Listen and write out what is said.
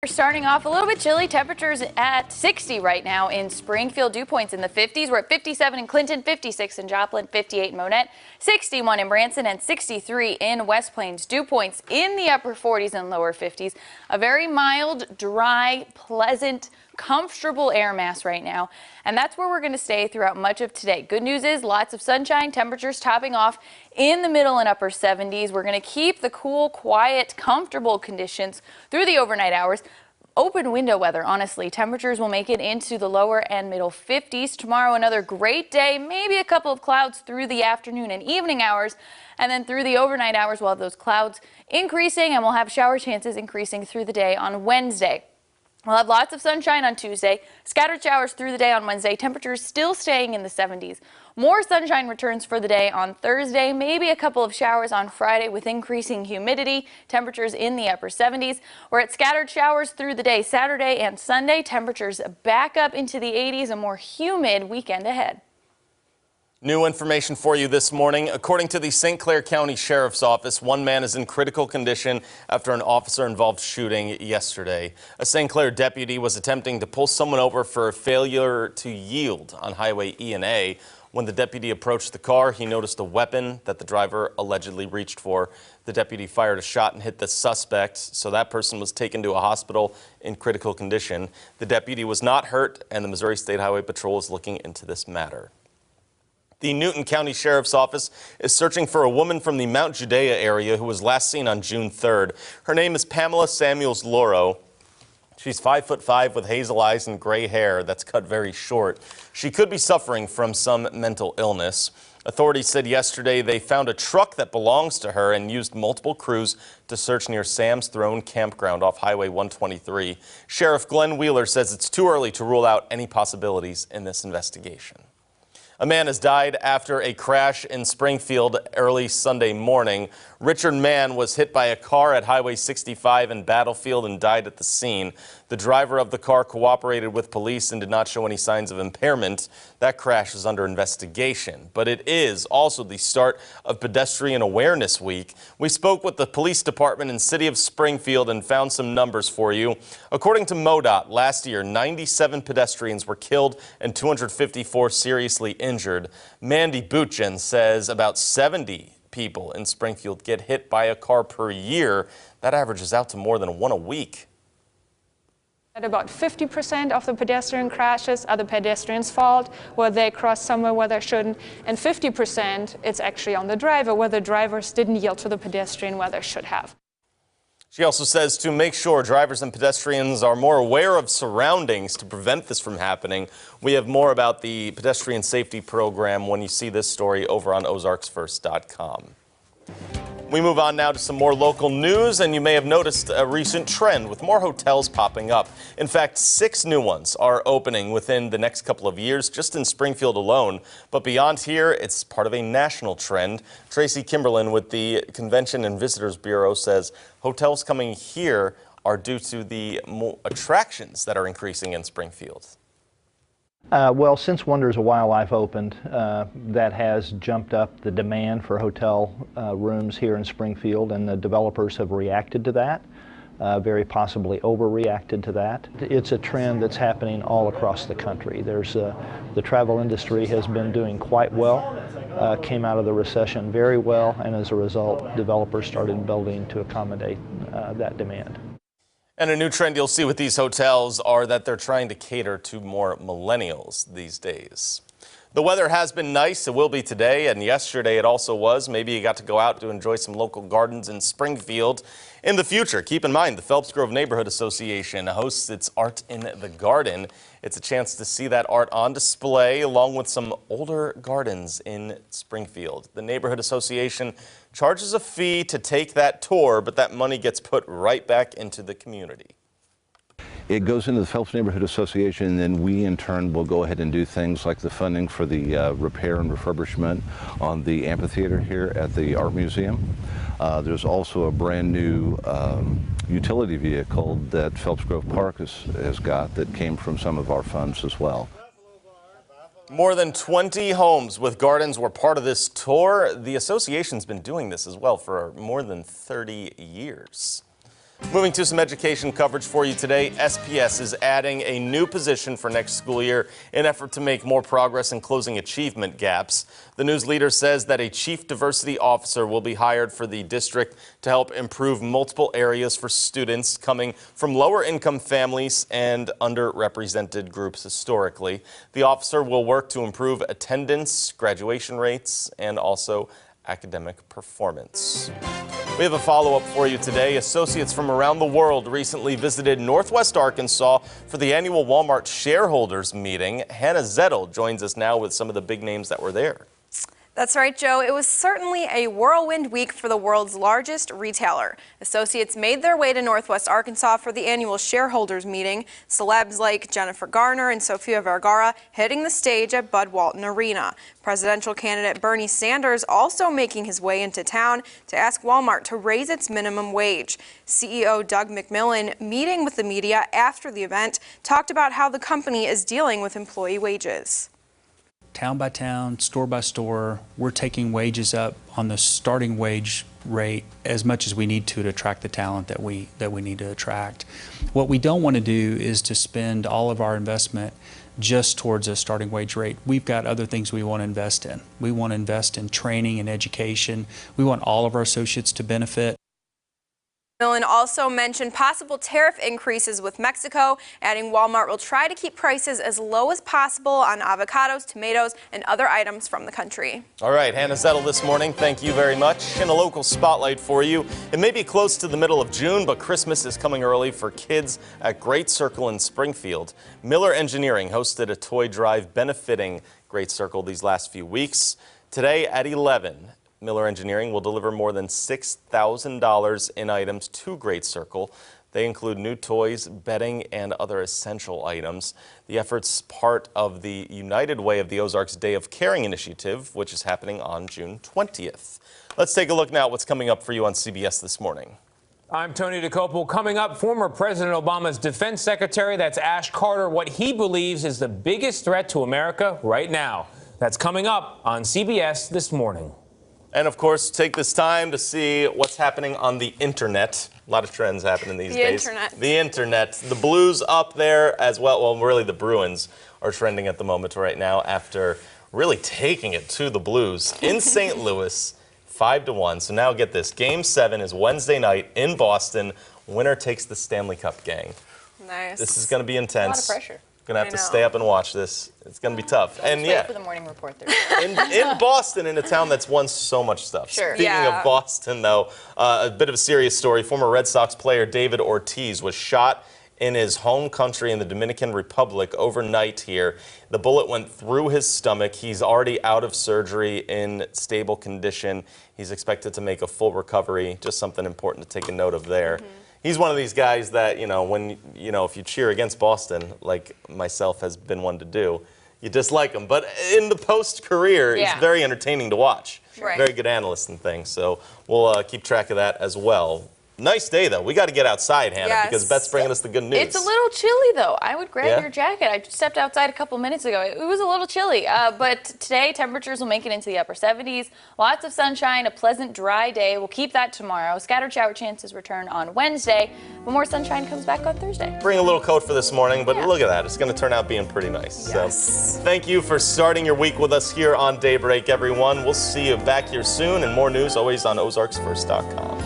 We're starting off a little bit chilly. Temperatures at 60 right now in Springfield. Dew points in the 50s. We're at 57 in Clinton, 56 in Joplin, 58 in Monette, 61 in Branson, and 63 in West Plains. Dew points in the upper 40s and lower 50s. A very mild, dry, pleasant, comfortable air mass right now, and that's where we're going to stay throughout much of today. Good news is lots of sunshine, temperatures topping off in the middle and upper 70s. We're going to keep the cool, quiet, comfortable conditions through the overnight hours. Open window weather, honestly. Temperatures will make it into the lower and middle 50s. Tomorrow, another great day, maybe a couple of clouds through the afternoon and evening hours, and then through the overnight hours we'll have those clouds increasing, and we'll have shower chances increasing through the day on Wednesday. We'll have lots of sunshine on Tuesday, scattered showers through the day on Wednesday, temperatures still staying in the 70s. More sunshine returns for the day on Thursday, maybe a couple of showers on Friday with increasing humidity, temperatures in the upper 70s. We're at scattered showers through the day Saturday and Sunday, temperatures back up into the 80s, a more humid weekend ahead. New information for you this morning. According to the St. Clair County Sheriff's Office, one man is in critical condition after an officer-involved shooting yesterday. A St. Clair deputy was attempting to pull someone over for failure to yield on Highway E&A. When the deputy approached the car, he noticed a weapon that the driver allegedly reached for. The deputy fired a shot and hit the suspect, so that person was taken to a hospital in critical condition. The deputy was not hurt, and the Missouri State Highway Patrol is looking into this matter. The Newton County Sheriff's Office is searching for a woman from the Mount Judea area who was last seen on June 3rd. Her name is Pamela Samuels-Loro. She's 5'5" with hazel eyes and gray hair that's cut very short. She could be suffering from some mental illness. Authorities said yesterday they found a truck that belongs to her and used multiple crews to search near Sam's Throne Campground off Highway 123. Sheriff Glenn Wheeler says it's too early to rule out any possibilities in this investigation. A man has died after a crash in Springfield early Sunday morning. Richard Mann was hit by a car at Highway 65 in Battlefield and died at the scene. The driver of the car cooperated with police and did not show any signs of impairment. That crash is under investigation, but it is also the start of Pedestrian Awareness Week. We spoke with the police department and City of Springfield and found some numbers for you. According to MoDOT, last year, 97 pedestrians were killed and 254 seriously injured. Mandy Bootjen says about 70 people in Springfield get hit by a car per year. That averages out to more than one a week. At about 50% of the pedestrian crashes are the pedestrian's fault, where they cross somewhere where they shouldn't, and 50% it's actually on the driver, where the drivers didn't yield to the pedestrian where they should have. She also says to make sure drivers and pedestrians are more aware of surroundings to prevent this from happening. We have more about the pedestrian safety program when you see this story over on ozarksfirst.com. We move on now to some more local news, and you may have noticed a recent trend with more hotels popping up. In fact, 6 new ones are opening within the next couple of years, just in Springfield alone. But beyond here, it's part of a national trend. Tracy Kimberlin with the Convention and Visitors Bureau says hotels coming here are due to the attractions that are increasing in Springfield. Well, since Wonders of Wildlife opened, that has jumped up the demand for hotel rooms here in Springfield, and the developers have reacted to that, very possibly overreacted to that. It's a trend that's happening all across the country. The travel industry has been doing quite well, came out of the recession very well, and as a result, developers started building to accommodate that demand. And a new trend you'll see with these hotels are that they're trying to cater to more millennials these days. The weather has been nice. It will be today, and yesterday it also was. Maybe you got to go out to enjoy some local gardens in Springfield. In the future, keep in mind the Phelps Grove Neighborhood Association hosts its Art in the Garden. It's a chance to see that art on display along with some older gardens in Springfield. The Neighborhood Association charges a fee to take that tour, but that money gets put right back into the community. It goes into the Phelps Neighborhood Association, and then we in turn will go ahead and do things like the funding for the repair and refurbishment on the amphitheater here at the Art Museum. There's also a brand new utility vehicle that Phelps Grove Park has got that came from some of our funds as well. More than 20 homes with gardens were part of this tour. The association's been doing this as well for more than 30 years. Moving to some education coverage for you today, SPS is adding a new position for next school year in an effort to make more progress in closing achievement gaps. The news leader says that a chief diversity officer will be hired for the district to help improve multiple areas for students coming from lower income families and underrepresented groups historically. The officer will work to improve attendance, graduation rates, and also academic performance. We have a follow-up for you today. Associates from around the world recently visited Northwest Arkansas for the annual Walmart shareholders meeting. Hannah Zettel joins us now with some of the big names that were there. That's right, Joe. It was certainly a whirlwind week for the world's largest retailer. Associates made their way to Northwest Arkansas for the annual shareholders meeting. Celebs like Jennifer Garner and Sofia Vergara hitting the stage at Bud Walton Arena. Presidential candidate Bernie Sanders also making his way into town to ask Walmart to raise its minimum wage. CEO Doug McMillon, meeting with the media after the event, talked about how the company is dealing with employee wages. Town by town, store by store, we're taking wages up on the starting wage rate as much as we need to attract the talent that we need to attract. What we don't want to do is to spend all of our investment just towards a starting wage rate. We've got other things we want to invest in. We want to invest in training and education. We want all of our associates to benefit. McMillon also mentioned possible tariff increases with Mexico, adding Walmart will try to keep prices as low as possible on avocados, tomatoes, and other items from the country. All right, Hannah Zettel this morning, thank you very much. In a local spotlight for you, it may be close to the middle of June, but Christmas is coming early for kids at Great Circle in Springfield. Miller Engineering hosted a toy drive benefiting Great Circle these last few weeks. Today at 11, Miller Engineering will deliver more than $6,000 in items to Great Circle. They include new toys, bedding, and other essential items. The effort's part of the United Way of the Ozarks Day of Caring initiative, which is happening on June 20th. Let's take a look now at what's coming up for you on CBS This Morning. I'm Tony DeCopel. Coming up, former President Obama's defense secretary, that's Ash Carter, what he believes is the biggest threat to America right now. That's coming up on CBS This Morning. And of course, take this time to see what's happening on the internet. A lot of trends happening these days. The internet. The Blues up there as well. Well, really the Bruins are trending at the moment right now after really taking it to the Blues in St. Louis, 5-1. So now get this. Game 7 is Wednesday night in Boston. Winner takes the Stanley Cup, gang. Nice. This is going to be intense. A lot of pressure. Gonna have to stay up and watch this. It's gonna be tough. And wait for the morning report there. in Boston, in a town that's won so much stuff. Sure. Speaking of Boston, though, a bit of a serious story. Former Red Sox player David Ortiz was shot in his home country in the Dominican Republic overnight here. The bullet went through his stomach. He's already out of surgery in stable condition. He's expected to make a full recovery. Just something important to take a note of there. He's one of these guys that, if you cheer against Boston, like myself has been one to do, you dislike him. But in the post-career, he's very entertaining to watch. Right. Very good analyst and things. So we'll keep track of that as well. Nice day, though. We got to get outside, Hannah, because Beth's bringing us the good news. It's a little chilly, though. I would grab your jacket. I stepped outside a couple minutes ago. It was a little chilly, but today temperatures will make it into the upper 70s. Lots of sunshine, a pleasant, dry day. We'll keep that tomorrow. Scattered shower chances return on Wednesday, but more sunshine comes back on Thursday. Bring a little coat for this morning, but look at that. It's going to turn out being pretty nice. So thank you for starting your week with us here on Daybreak, everyone. We'll see you back here soon, and more news always on ozarksfirst.com.